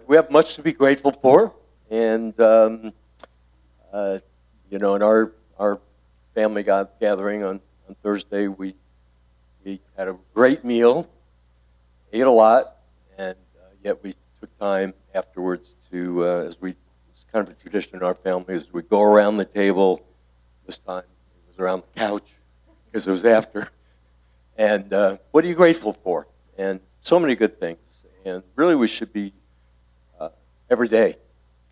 we have much to be grateful for, and in our family gathering on Thursday, we had a great meal, ate a lot, and yet we took time afterwards to, it's kind of a tradition in our family, is we go around the table. This time it was around the couch because it was after. And what are you grateful for? And so many good things. And really, we should be every day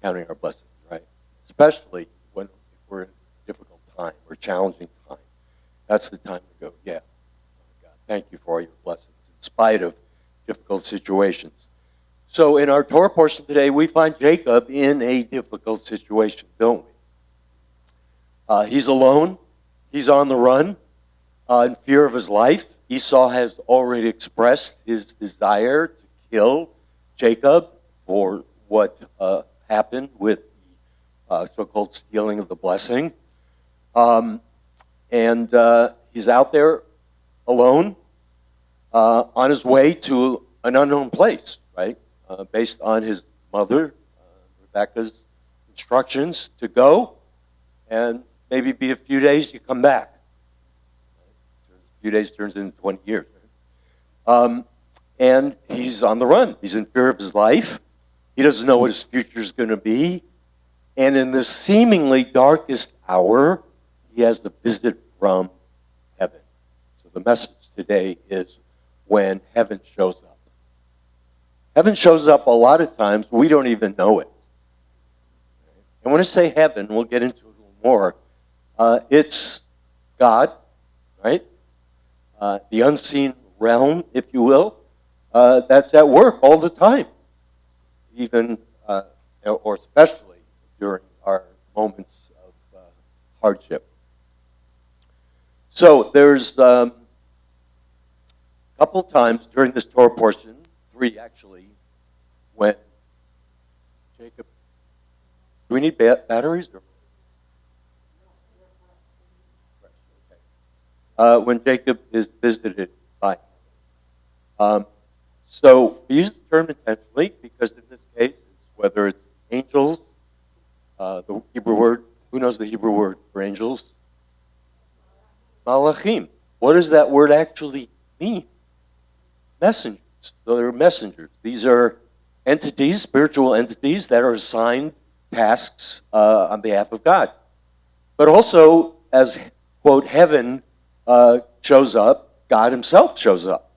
counting our blessings, right? Especially when we're in a difficult time or challenging time. That's the time to go, yeah, God, thank you for all your blessings in spite of difficult situations. So in our Torah portion today, we find Jacob in a difficult situation, don't we? He's alone. He's on the run in fear of his life. Esau has already expressed his desire to kill Jacob for what happened with the so-called stealing of the blessing. And he's out there alone on his way to an unknown place, right? Based on his mother, Rebecca's instructions to go and maybe be a few days, you come back. A few days turns into 20 years. And he's on the run. He's in fear of his life. He doesn't know what his future is going to be. And in this seemingly darkest hour, he has the visit from heaven. So the message today is when heaven shows up. Heaven shows up a lot of times, we don't even know it. And when I say heaven, we'll get into it a little more, it's God, right? The unseen realm, if you will, that's at work all the time, even or especially during our moments of hardship. So there's a couple times during this Torah portion, 3 actually, when Jacob, do we need batteries? Or? When Jacob is visited by him. So we use the term intentionally because in this case, it's whether it's angels, the Hebrew word, who knows the Hebrew word for angels? Malachim. What does that word actually mean? Messengers. So they're messengers. These are entities, spiritual entities that are assigned tasks on behalf of God. But also, as, quote, heaven shows up, God himself shows up.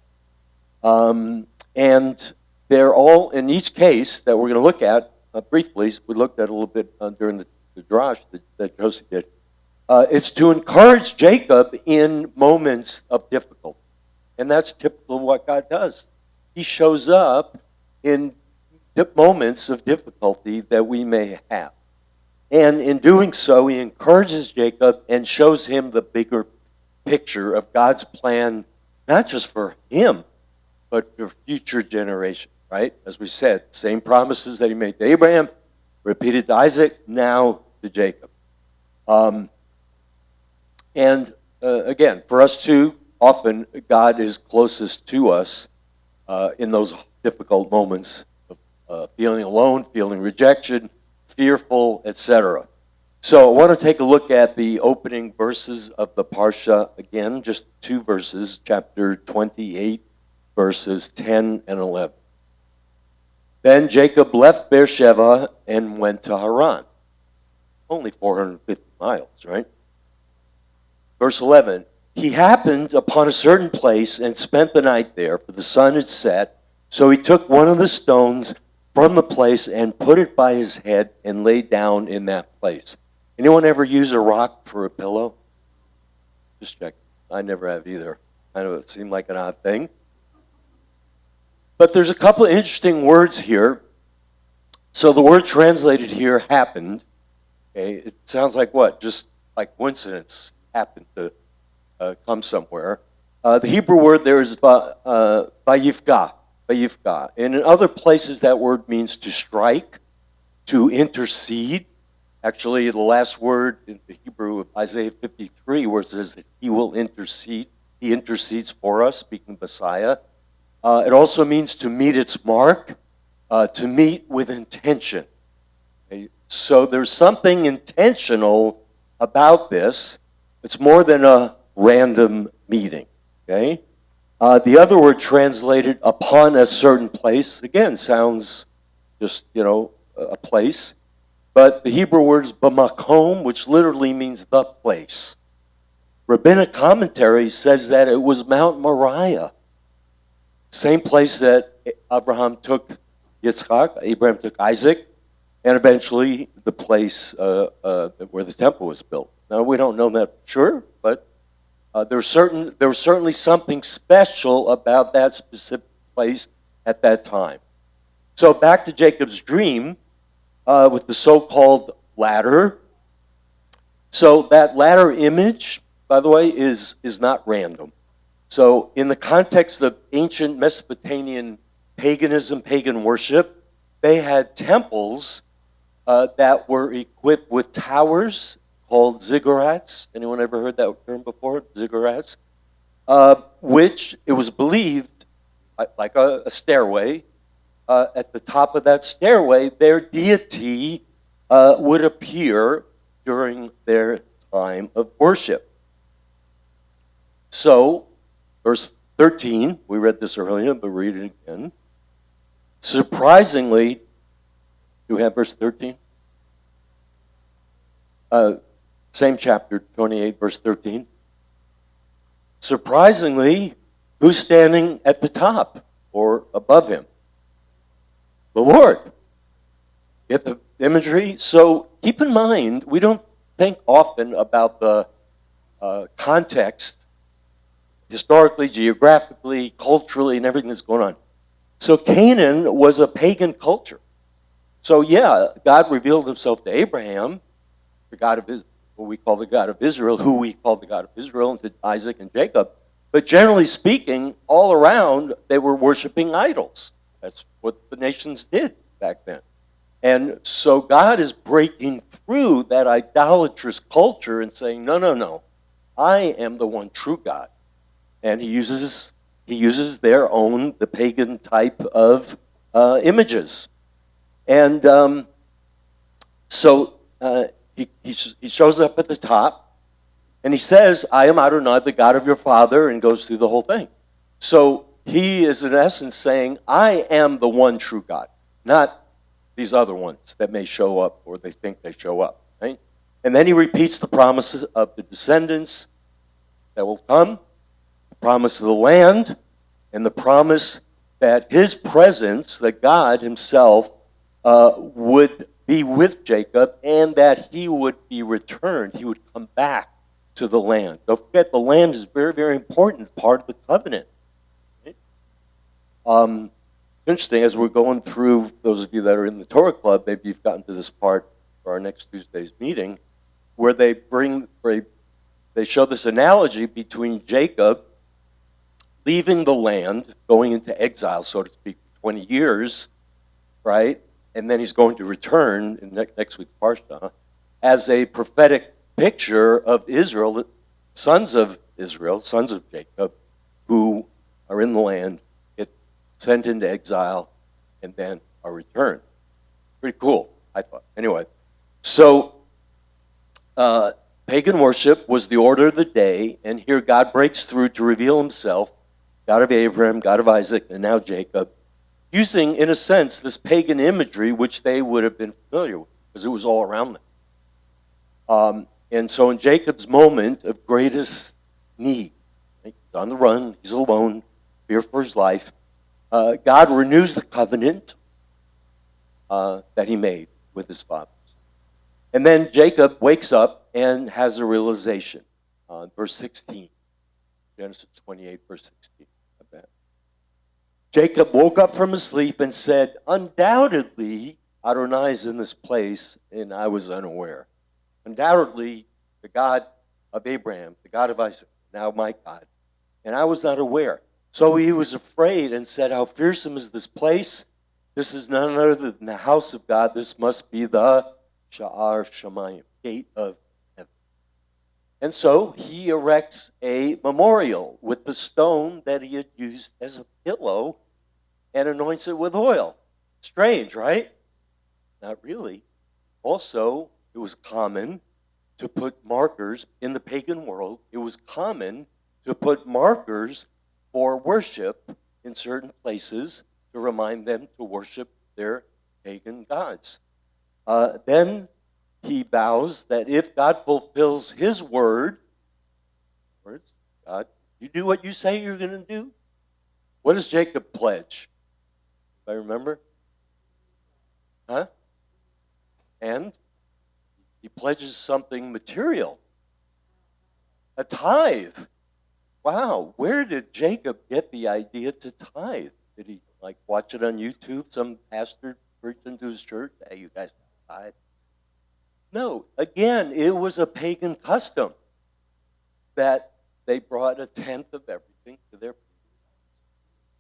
And they're all, in each case that we're going to look at briefly, we looked at a little bit during the drash that Josie did, it's to encourage Jacob in moments of difficulty. And that's typical of what God does. He shows up in moments of difficulty that we may have. And in doing so, he encourages Jacob and shows him the bigger picture of God's plan, not just for him, but for future generations, right? As we said, same promises that he made to Abraham, repeated to Isaac, now to Jacob. Again, for us too, often God is closest to us in those difficult moments of feeling alone, feeling rejection, fearful, etc. So I want to take a look at the opening verses of the Parsha again, just 2 verses, chapter 28, verses 10 and 11. Then Jacob left Beersheba and went to Haran. Only 450 miles, right? Verse 11, he happened upon a certain place and spent the night there, for the sun had set. So he took one of the stones from the place and put it by his head and lay down in that place. Anyone ever use a rock for a pillow? Just check. I never have either. I know it seemed like an odd thing. But there's a couple of interesting words here. So the word translated here, happened. Okay, it sounds like what? Just like coincidence, happened to come somewhere. The Hebrew word there is vayifka. And in other places, that word means to strike, to intercede. Actually, the last word in the Hebrew of Isaiah 53, where it says that he will intercede, he intercedes for us, speaking Messiah. It also means to meet its mark, to meet with intention. Okay? So there's something intentional about this. It's more than a random meeting. Okay? The other word translated upon a certain place, again, sounds just, a place. But the Hebrew word is b'makom, which literally means the place. Rabbinic commentary says that it was Mount Moriah, same place that Abraham took Yitzchak, Abraham took Isaac, and eventually the place where the temple was built. Now, we don't know that for sure, but there was certainly something special about that specific place at that time. So back to Jacob's dream with the so-called ladder. So that ladder image, by the way, is not random. So in the context of ancient Mesopotamian paganism, pagan worship, they had temples that were equipped with towers called ziggurats. Anyone ever heard that term before? Ziggurats? Which it was believed, like a stairway, at the top of that stairway, their deity would appear during their time of worship. So, verse 13, we read this earlier, but read it again. Surprisingly, do we have verse 13? Same chapter, 28, verse 13. Surprisingly, who's standing at the top or above him? The Lord. Get the imagery? So keep in mind, we don't think often about the context, historically, geographically, culturally, and everything that's going on. So Canaan was a pagan culture. So yeah, God revealed himself to Abraham, the God of Israel, what we call the God of Israel, who we call the God of Israel, and to Isaac and Jacob. But generally speaking, all around, they were worshiping idols. That's what the nations did back then. And so God is breaking through that idolatrous culture and saying, no, I am the one true God. And he uses their own, the pagan type of images. And so he shows up at the top, and he says, I am Adonai, the God of your father, and goes through the whole thing. So he is in essence saying, I am the one true God, not these other ones that may show up or they think they show up. Right? And then he repeats the promises of the descendants that will come, the promise of the land, and the promise that his presence, that God himself would be with Jacob and that he would be returned. He would come back to the land. Don't forget, the land is very, very important part of the covenant. Right? Interesting, as we're going through, those of you that are in the Torah Club, maybe you've gotten to this part for our next Tuesday's meeting, where they show this analogy between Jacob leaving the land, going into exile, so to speak, for 20 years, right? And then he's going to return in next week's Parsha as a prophetic picture of Israel, sons of Israel, sons of Jacob, who are in the land, get sent into exile, and then are returned. Pretty cool, I thought. Anyway, so pagan worship was the order of the day, and here God breaks through to reveal himself, God of Abraham, God of Isaac, and now Jacob, using, in a sense, this pagan imagery, which they would have been familiar with, because it was all around them. And so in Jacob's moment of greatest need, he's on the run, he's alone, fear for his life, God renews the covenant that he made with his fathers. And then Jacob wakes up and has a realization. Verse 16, Genesis 28, verse 16. Jacob woke up from his sleep and said, undoubtedly, Adonai is in this place, and I was unaware. Undoubtedly, the God of Abraham, the God of Isaac, now my God, and I was not aware. So he was afraid and said, how fearsome is this place? This is none other than the house of God. This must be the Sha'ar Shamayim, gate of heaven. And so he erects a memorial with the stone that he had used as a pillow and anoints it with oil. Strange, right? Not really. Also, it was common to put markers in the pagan world. It was common to put markers for worship in certain places to remind them to worship their pagan gods. Then he vows that if God fulfills his words, God, you do what you say you're going to do. What does Jacob pledge? I remember. Huh? And he pledges something material, a tithe. Wow, where did Jacob get the idea to tithe? Did he watch it on YouTube? Some pastor preaching to his church, hey, you guys tithe? No, again, it was a pagan custom that they brought a tenth of everything to their.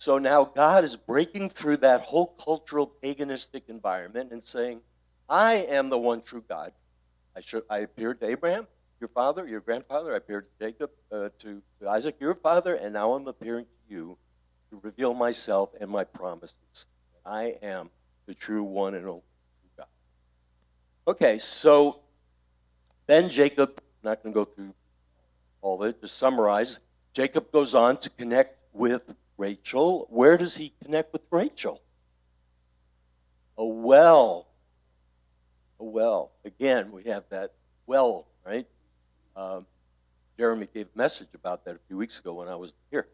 So now God is breaking through that whole cultural paganistic environment and saying, I am the one true God. I appeared to Abraham, your father, your grandfather. I appeared to Jacob, to Isaac, your father, and now I'm appearing to you to reveal myself and my promises. I am the true one and only true God. Okay, so then Jacob, I'm not going to go through all of it, to summarize, Jacob goes on to connect with Rachel. Where does he connect with Rachel? A well. A well. Again, we have that well, right? Jeremy gave a message about that a few weeks ago when I was here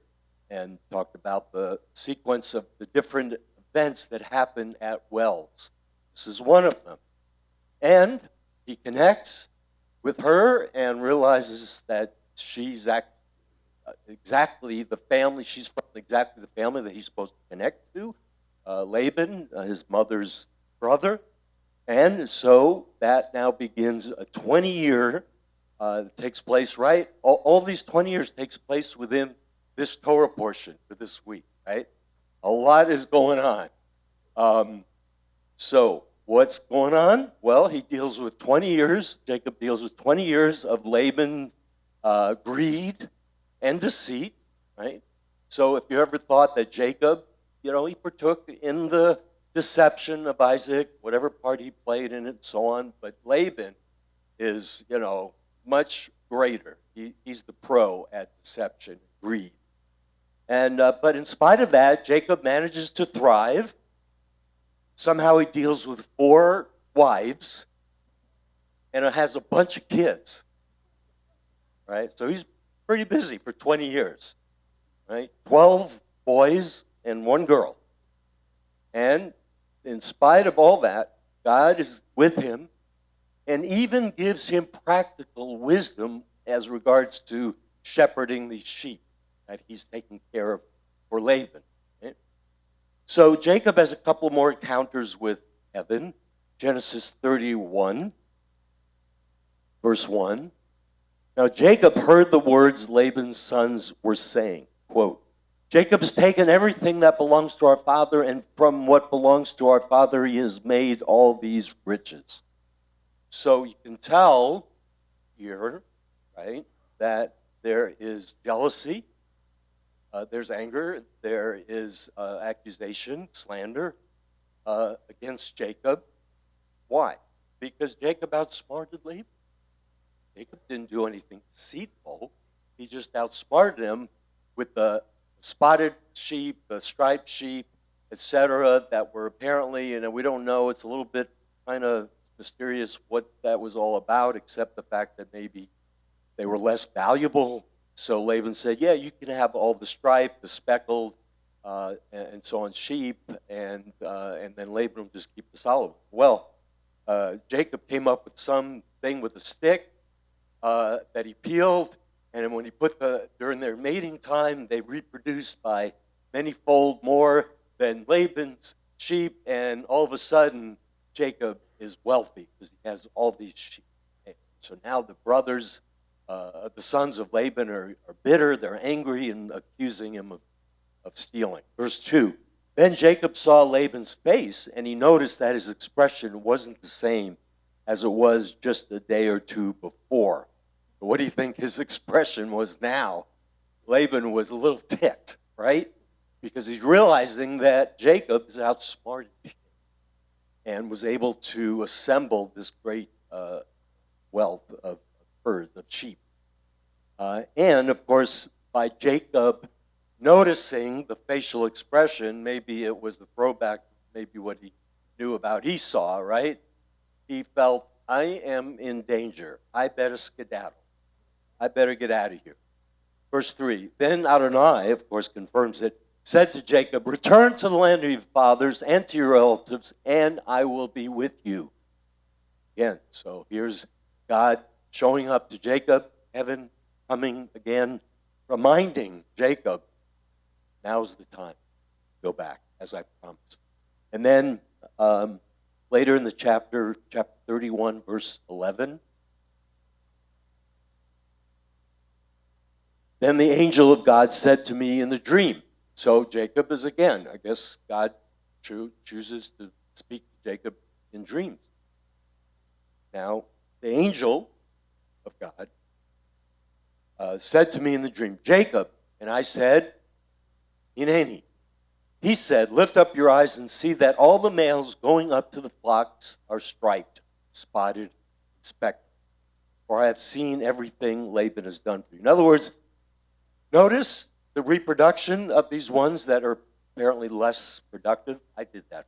and talked about the sequence of the different events that happen at wells. This is one of them. And he connects with her and realizes that she's exactly the family, she's from exactly the family that he's supposed to connect to, Laban, his mother's brother. And so that now begins a 20-year, takes place, right? All these 20 years takes place within this Torah portion for this week, right? A lot is going on. So what's going on? Well, he deals with 20 years, Jacob deals with 20 years of Laban's greed and deceit, right? So if you ever thought that Jacob, he partook in the deception of Isaac, whatever part he played in it, and so on, but Laban is, much greater. He's the pro at deception, greed. And but in spite of that, Jacob manages to thrive. Somehow he deals with 4 wives and has a bunch of kids, right? So he's pretty busy for 20 years, right? 12 boys and 1 girl. And in spite of all that, God is with him and even gives him practical wisdom as regards to shepherding these sheep that he's taking care of for Laban. Right? So Jacob has a couple more encounters with heaven. Genesis 31, verse 1. Now Jacob heard the words Laban's sons were saying, quote, Jacob's taken everything that belongs to our father, and from what belongs to our father he has made all these riches. So you can tell here, right, that there is jealousy, there's anger, there is accusation, slander against Jacob. Why? Because Jacob outsmarted Laban. Jacob didn't do anything deceitful. He just outsmarted him with the spotted sheep, the striped sheep, etc., that were apparently, we don't know, it's a little bit kind of mysterious what that was all about, except the fact that maybe they were less valuable. So Laban said, yeah, you can have all the striped, the speckled, and so on sheep, and then Laban will just keep the solid. Well, Jacob came up with something with a stick that he peeled, and when he put during their mating time, they reproduced by manyfold more than Laban's sheep, and all of a sudden, Jacob is wealthy because he has all these sheep. So now the brothers, the sons of Laban are bitter, they're angry and accusing him of stealing. Verse 2, then Jacob saw Laban's face, and he noticed that his expression wasn't the same as it was just a day or two before. But what do you think his expression was now? Laban was a little ticked, right? Because he's realizing that Jacob is outsmarted him. and was able to assemble this great wealth of herds, of sheep. And, of course, by Jacob noticing the facial expression, maybe it was the throwback, maybe what he knew about Esau, right? He felt, I am in danger. I better skedaddle. I better get out of here. Verse 3, then Adonai, of course, confirms it, said to Jacob, return to the land of your fathers and to your relatives, and I will be with you. Again, so here's God showing up to Jacob, heaven coming again, reminding Jacob, now's the time to go back, as I promised. And then later in the chapter 31, verse 11, then the angel of God said to me in the dream. So Jacob is again, I guess God chooses to speak to Jacob in dreams. Now, the angel of God said to me in the dream, Jacob, and I said, Hineni. He said, lift up your eyes and see that all the males going up to the flocks are striped, spotted, speckled. For I have seen everything Laban has done for you. In other words, notice the reproduction of these ones that are apparently less productive. I did that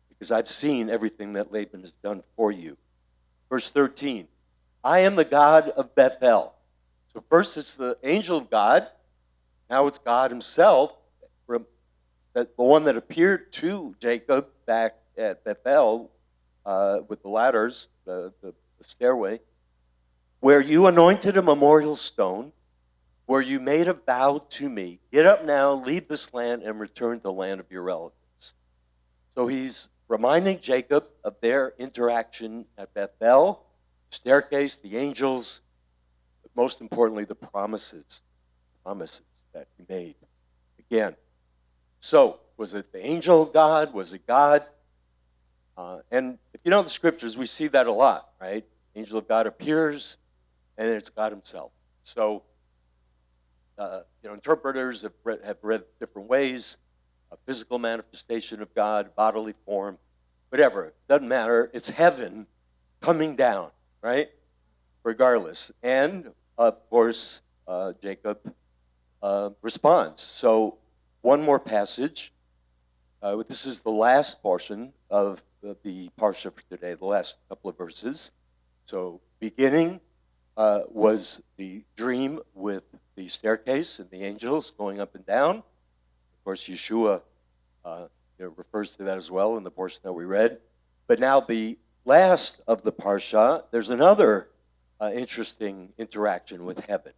because I've seen everything that Laban has done for you. Verse 13, I am the God of Bethel. So first it's the angel of God. Now it's God himself, the one that appeared to Jacob back at Bethel with the ladders, the stairway, where you anointed a memorial stone, where you made a vow to me. Get up now, leave this land, and return to the land of your relatives. So he's reminding Jacob of their interaction at Bethel, the staircase, the angels, but most importantly, the promises that he made. Again, so was it the angel of God? Was it God? And if you know the scriptures, we see that a lot, right? Angel of God appears, and it's God himself. So, interpreters have read different ways, a physical manifestation of God, bodily form, whatever. Doesn't matter. It's heaven coming down, right? Regardless. And, of course, Jacob responds. So one more passage. This is the last portion of the parsha for today, the last couple of verses. So beginning was the dream with the staircase and the angels going up and down. Of course, Yeshua refers to that as well in the portion that we read. But now the last of the parsha, there's another interesting interaction with heaven.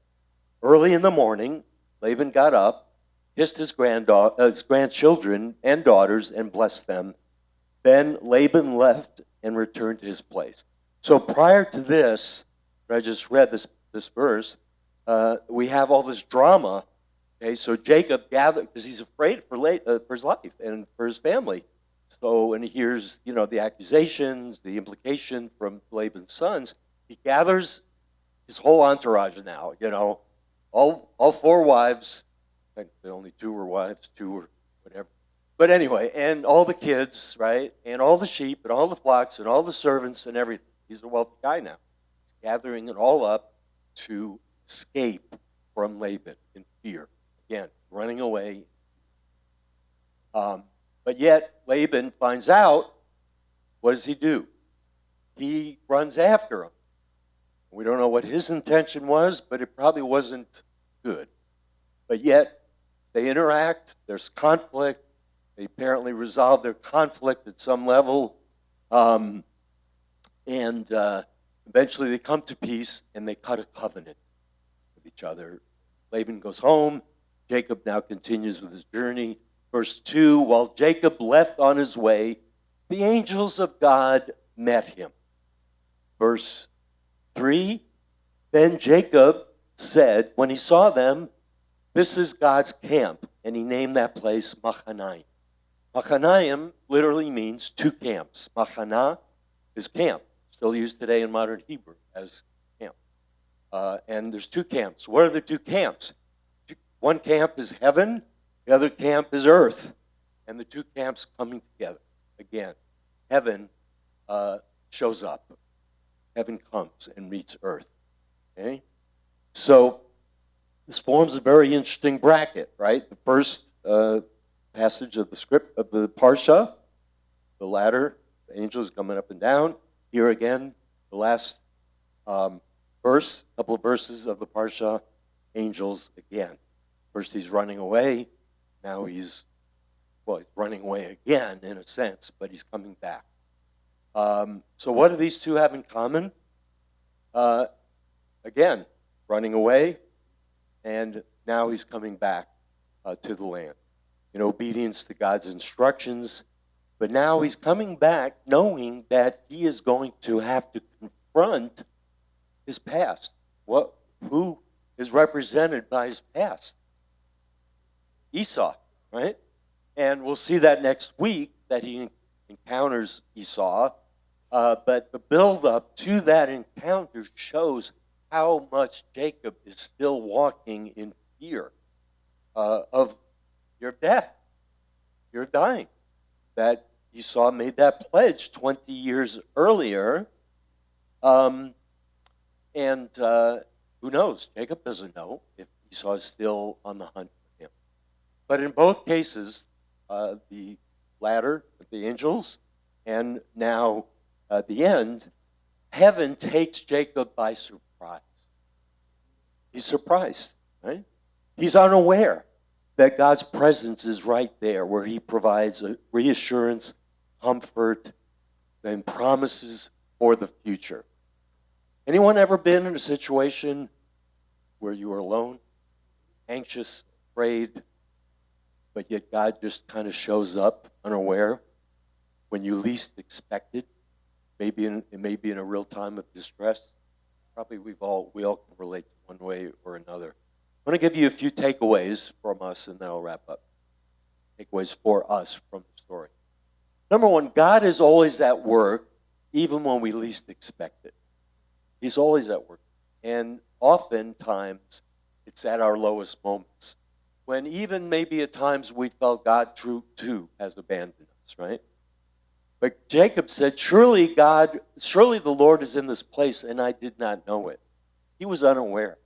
Early in the morning, Laban got up, kissed his grandchildren and daughters, and blessed them. Then Laban left and returned to his place. So prior to this, I just read this verse, we have all this drama. Okay, so Jacob gathered, because he's afraid for his life and for his family. So, and he hears, the accusations, the implication from Laban's sons. He gathers his whole entourage now, all four wives. I think only two were wives, two were whatever. But anyway, and all the kids, right? And all the sheep and all the flocks and all the servants and everything. He's a wealthy guy now. He's gathering it all up to escape from Laban in fear. Again, running away. But yet, Laban finds out, what does he do? He runs after him. We don't know what his intention was, but it probably wasn't good. But yet, they interact, there's conflict, they apparently resolve their conflict at some level, and eventually they come to peace and they cut a covenant with each other. Laban goes home, Jacob now continues with his journey. Verse 2, while Jacob left on his way, the angels of God met him. Verse 3, then Jacob said, when he saw them, this is God's camp, and he named that place Machanaim. Machanaim literally means two camps. Machana is camp, still used today in modern Hebrew as camp. And there's two camps. What are the two camps? One camp is heaven, the other camp is earth, and the two camps coming together. again, heaven shows up. Heaven comes and meets earth. Okay? So this forms a very interesting bracket, right? The first passage of the script of the Parsha, the ladder, the angels coming up and down. Here again, the last verse, couple of verses of the Parsha, angels again. First he's running away, now he's running away again in a sense, but he's coming back. So what do these two have in common? Again, running away, and now he's coming back to the land in obedience to God's instructions. But now he's coming back knowing that he is going to have to confront his past. Who is represented by his past? Esau, right? And we'll see that next week that he encounters Esau. But the build-up to that encounter shows how much Jacob is still walking in fear of your death. You're dying. That Esau made that pledge 20 years earlier. And who knows? Jacob doesn't know if Esau is still on the hunt for him. But in both cases, the ladder with the angels, and now at the end, heaven takes Jacob by surprise. He's surprised, right? He's unaware that God's presence is right there, where he provides a reassurance, comfort, and promises for the future. Anyone ever been in a situation where you were alone, anxious, afraid, but yet God just kind of shows up unaware when you least expect it? It may be in a real time of distress. Probably we all can relate to one way or another. I'm going to give you a few takeaways from us, and then I'll wrap up. Takeaways for us from the story. Number one, God is always at work, even when we least expect it. He's always at work. And oftentimes, it's at our lowest moments, when even maybe at times we felt God too has abandoned us, right? But Jacob said, surely the Lord is in this place, and I did not know it. He was unaware.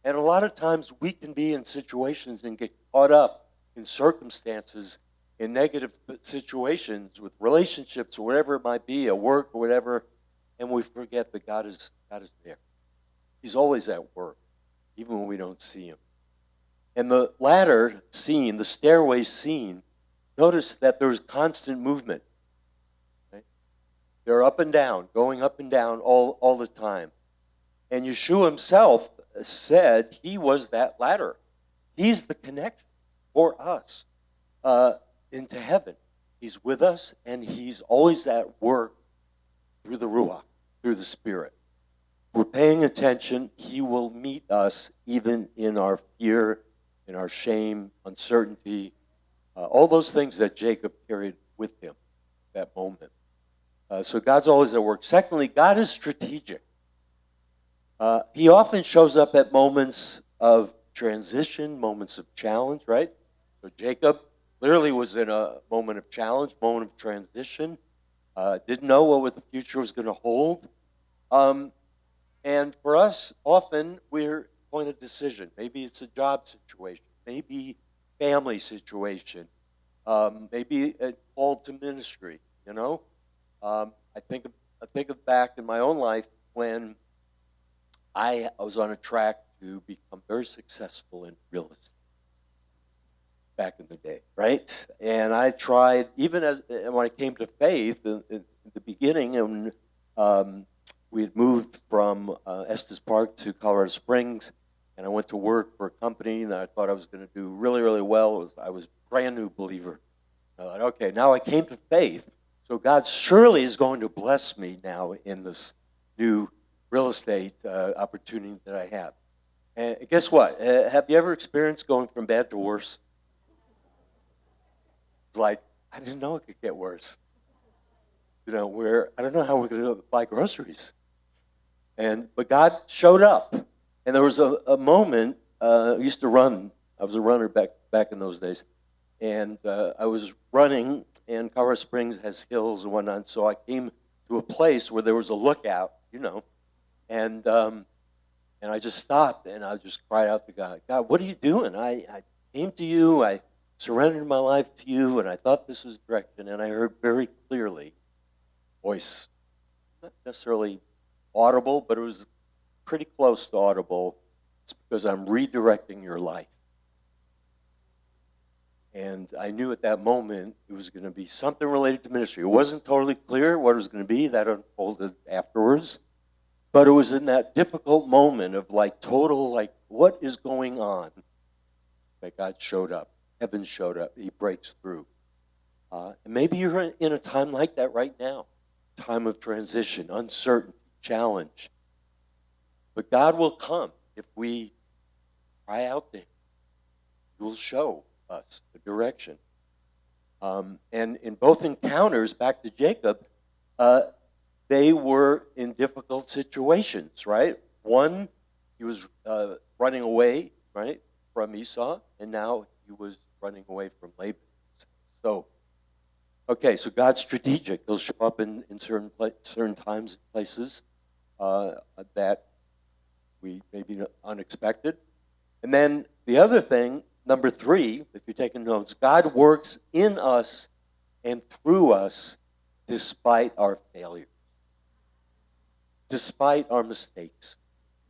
And a lot of times we can be in situations and get caught up in circumstances, in negative situations with relationships or whatever it might be, at work or whatever, and we forget that God is there. He's always at work, even when we don't see him. And the ladder scene, the stairway scene, notice that there's constant movement. Right? They're up and down, going up and down all the time. And Yeshua himself said he was that ladder. He's the connection for us into heaven. He's with us, and he's always at work through the Ruach, through the Spirit. If we're paying attention, he will meet us even in our fear, in our shame, uncertainty, all those things that Jacob carried with him at that moment. So God's always at work. Secondly, God is strategic. He often shows up at moments of transition, moments of challenge, right? So Jacob clearly was in a moment of challenge, moment of transition, didn't know what the future was going to hold. And for us, often we're at a point of decision. Maybe it's a job situation, maybe family situation, maybe a call to ministry, you know? I think of back in my own life when I was on a track to become very successful in real estate back in the day, right? And I tried, even when I came to faith in the beginning, and we had moved from Estes Park to Colorado Springs, and I went to work for a company that I thought I was going to do really, really well. I was a brand new believer. I thought, okay, now I came to faith, so God surely is going to bless me now in this new real estate opportunity that I have. And guess what? Have you ever experienced going from bad to worse? It's like, I didn't know it could get worse. You know, I don't know how we're going to buy groceries. But God showed up. And there was a moment, I used to run. I was a runner back in those days. And I was running and Colorado Springs has hills and whatnot. So I came to a place where there was a lookout, and I just stopped and I just cried out to God, God, what are you doing? I came to you, I surrendered my life to you, and I thought this was direction, and I heard very clearly, voice, not necessarily audible, but it was pretty close to audible. It's because I'm redirecting your life. And I knew at that moment it was going to be something related to ministry. It wasn't totally clear what it was going to be. That unfolded afterwards. But it was in that difficult moment of total, what is going on? That God showed up. Heaven showed up. He breaks through. And maybe you're in a time like that right now. Time of transition, uncertainty, challenge. But God will come if we cry out to Him. He will show us the direction. And in both encounters, back to Jacob, they were in difficult situations, right? One, he was running away, right, from Esau, and now he was running away from Laban. So God's strategic. He'll show up in certain times and places that we may be unexpected. And then the other thing, number 3, if you're taking notes, God works in us and through us despite our failures, despite our mistakes.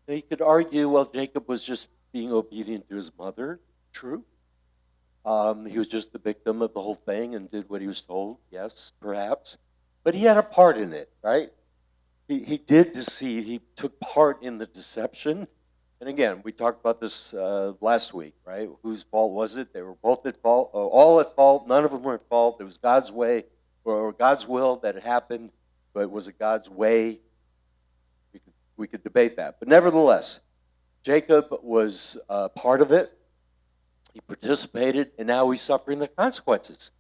They could argue, well, Jacob was just being obedient to his mother. True. He was just the victim of the whole thing and did what he was told. Yes, perhaps. But he had a part in it, right? He did deceive. He took part in the deception. And again, we talked about this last week, right? Whose fault was it? They were both at fault, all at fault. None of them were at fault. It was God's way or God's will that it happened, but was it God's way? We could debate that. But nevertheless, Jacob was part of it. He participated, and now he's suffering the consequences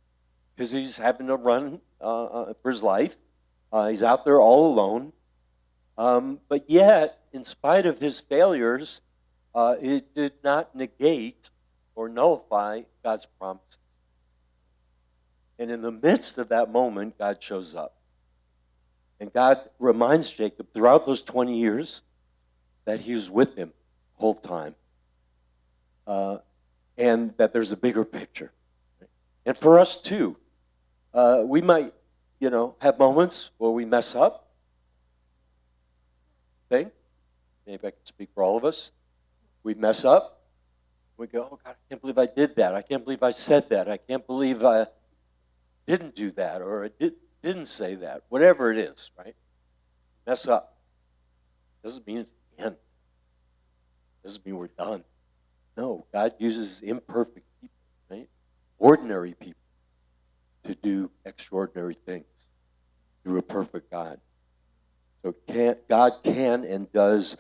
because he's having to run for his life. He's out there all alone. But yet, in spite of his failures, it did not negate or nullify God's promises. And in the midst of that moment, God shows up. And God reminds Jacob throughout those 20 years that he was with him the whole time. And that there's a bigger picture. And for us too, we might, have moments where we mess up. Maybe I can speak for all of us. We mess up. We go, oh God, I can't believe I did that. I can't believe I said that. I can't believe I didn't do that or I didn't say that. Whatever it is, right? Mess up. Doesn't mean it's the end. Doesn't mean we're done. No, God uses imperfect people, right? Ordinary people to do extraordinary things through a perfect God. So God can and does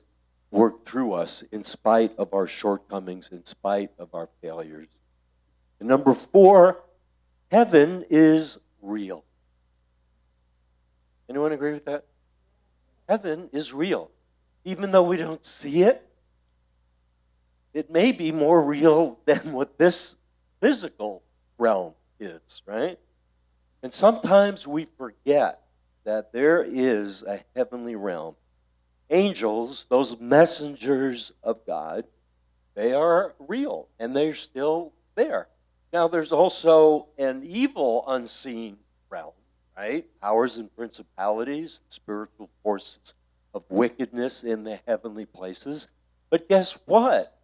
work through us in spite of our shortcomings, in spite of our failures. And number 4, heaven is real. Anyone agree with that? Heaven is real. Even though we don't see it, it may be more real than what this physical realm is, right? And sometimes we forget that there is a heavenly realm. Angels, those messengers of God, they are real, and they're still there. Now, there's also an evil unseen realm, right? Powers and principalities, spiritual forces of wickedness in the heavenly places. But guess what?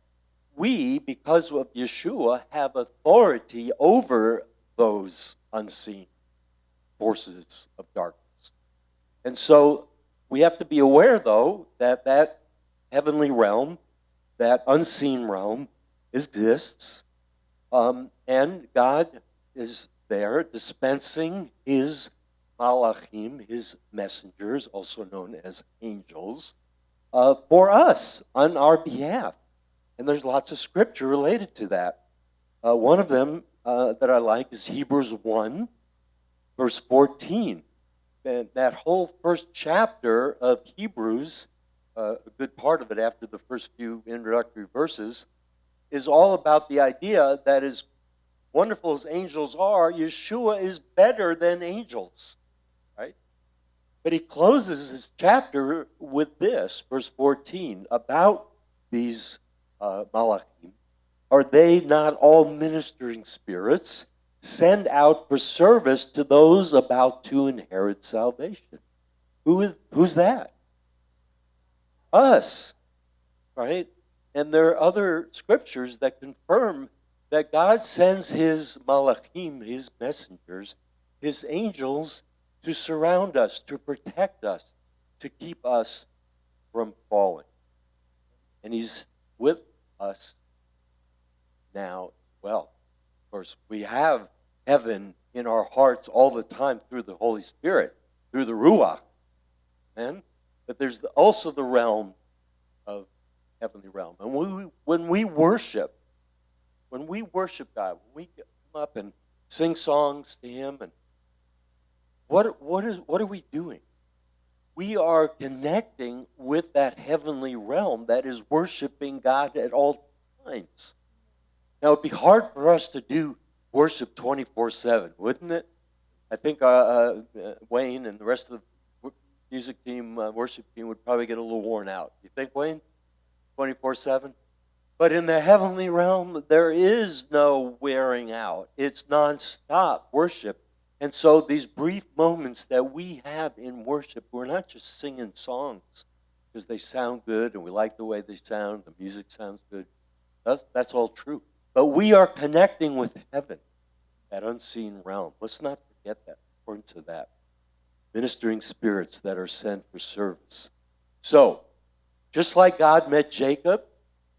We, because of Yeshua, have authority over those unseen forces of darkness. And so we have to be aware, though, that that heavenly realm, that unseen realm, exists. And God is there dispensing His malachim, His messengers, also known as angels, for us, on our behalf. And there's lots of scripture related to that. One of them that I like is Hebrews 1, verse 14. And that whole first chapter of Hebrews, a good part of it after the first few introductory verses, is all about the idea that as wonderful as angels are, Yeshua is better than angels, right? But he closes his chapter with this, verse 14, about these malachim. Are they not all ministering spirits sent out for service to those about to inherit salvation? Who's that? Us, right? And there are other scriptures that confirm that God sends his malachim, his messengers, his angels, to surround us, to protect us, to keep us from falling. And he's with us now as well. Of course, we have heaven in our hearts all the time through the Holy Spirit, through the Ruach. Amen? But there's also the realm of heavenly realm. And when we worship God, when we come up and sing songs to him, and what are we doing? We are connecting with that heavenly realm that is worshiping God at all times. Now, it'd be hard for us to do worship 24/7, wouldn't it? I think Wayne and the rest of the music team, worship team would probably get a little worn out. You think, Wayne? 24/7? But in the heavenly realm, there is no wearing out. It's nonstop worship. And so these brief moments that we have in worship, we're not just singing songs because they sound good and we like the way they sound, the music sounds good. That's all true. But we are connecting with heaven, that unseen realm. Let's not forget that, according to that. Ministering spirits that are sent for service. So, just like God met Jacob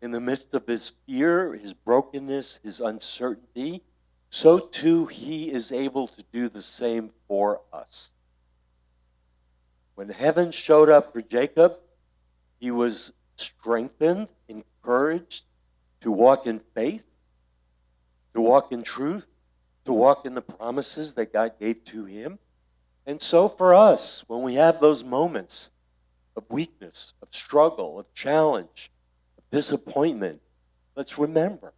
in the midst of his fear, his brokenness, his uncertainty, so too he is able to do the same for us. When heaven showed up for Jacob, he was strengthened, encouraged to walk in faith, to walk in truth, to walk in the promises that God gave to him. And so for us, when we have those moments of weakness, of struggle, of challenge, of disappointment, let's remember,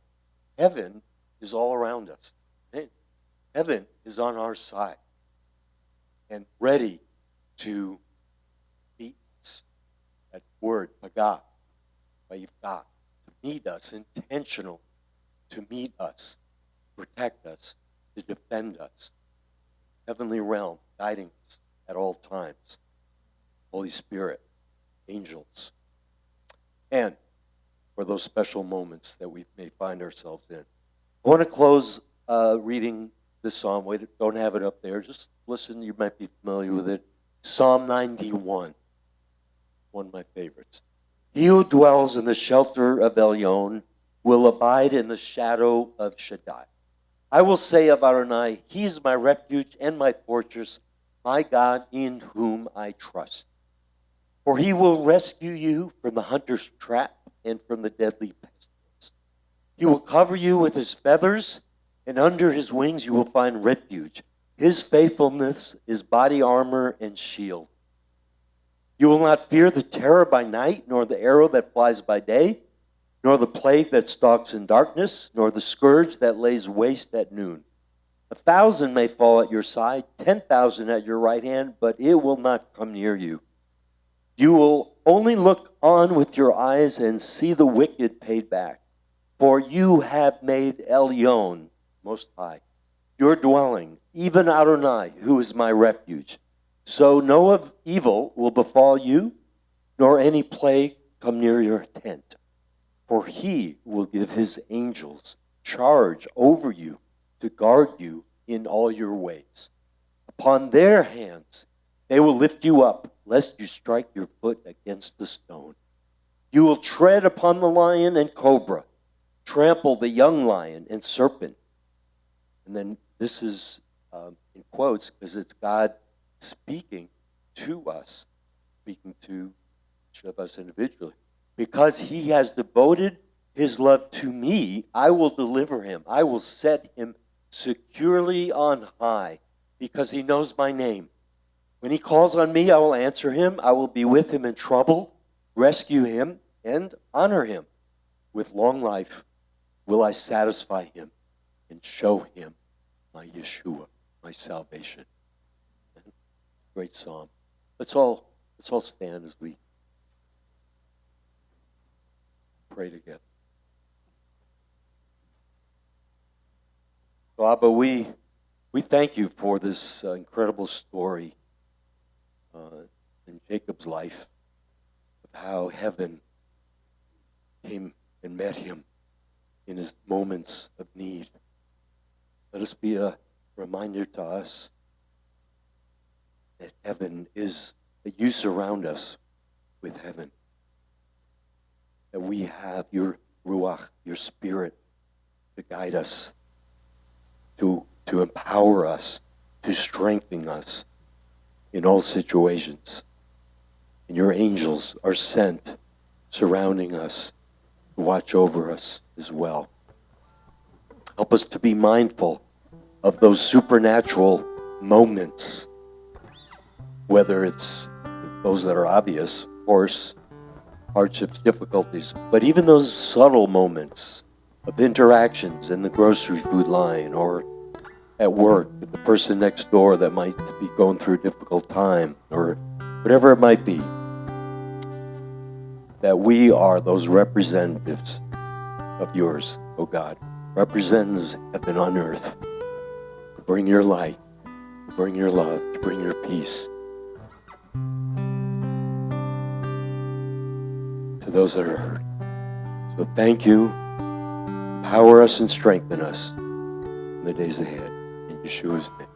heaven is all around us. Heaven is on our side and ready to meet us. That word, pagah, to meet us, intentional, to meet us, protect us, to defend us. Heavenly realm guiding us at all times. Holy Spirit, angels. And for those special moments that we may find ourselves in. I want to close reading this psalm. Wait, don't have it up there. Just listen. You might be familiar with it. Psalm 91, one of my favorites. He who dwells in the shelter of Elyon will abide in the shadow of Shaddai. I will say of Adonai, he is my refuge and my fortress, my God in whom I trust. For he will rescue you from the hunter's trap and from the deadly pestilence. He will cover you with his feathers, and under his wings you will find refuge. His faithfulness is body armor and shield. You will not fear the terror by night, nor the arrow that flies by day, nor the plague that stalks in darkness, nor the scourge that lays waste at noon. 1,000 may fall at your side, 10,000 at your right hand, but it will not come near you. You will only look on with your eyes and see the wicked paid back. For you have made Elyon, Most High, your dwelling, even Adonai, who is my refuge. So no evil will befall you, nor any plague come near your tent. For he will give his angels charge over you to guard you in all your ways. Upon their hands they will lift you up, lest you strike your foot against the stone. You will tread upon the lion and cobra, trample the young lion and serpent. And then this is in quotes because it's God speaking to us, speaking to each of us individually. Because he has devoted his love to me, I will deliver him. I will set him securely on high because he knows my name. When he calls on me, I will answer him. I will be with him in trouble, rescue him, and honor him. With long life will I satisfy him and show him my Yeshua, my salvation. Great psalm. Let's all stand as we pray together. So, Abba, we thank you for this incredible story in Jacob's life of how heaven came and met him in his moments of need. Let us be a reminder to us that heaven is, that you surround us with heaven. That we have your Ruach, your Spirit, to guide us, to empower us, to strengthen us in all situations. And your angels are sent, surrounding us, to watch over us as well. Help us to be mindful of those supernatural moments, whether it's those that are obvious, of course, hardships, difficulties, but even those subtle moments of interactions in the grocery food line or at work with the person next door that might be going through a difficult time, or whatever it might be, that we are those representatives of yours, O God, representatives of heaven on earth, to bring your light, to bring your love, to bring your peace to those that are hurting. So thank you, empower us and strengthen us in the days ahead. In Yeshua's name.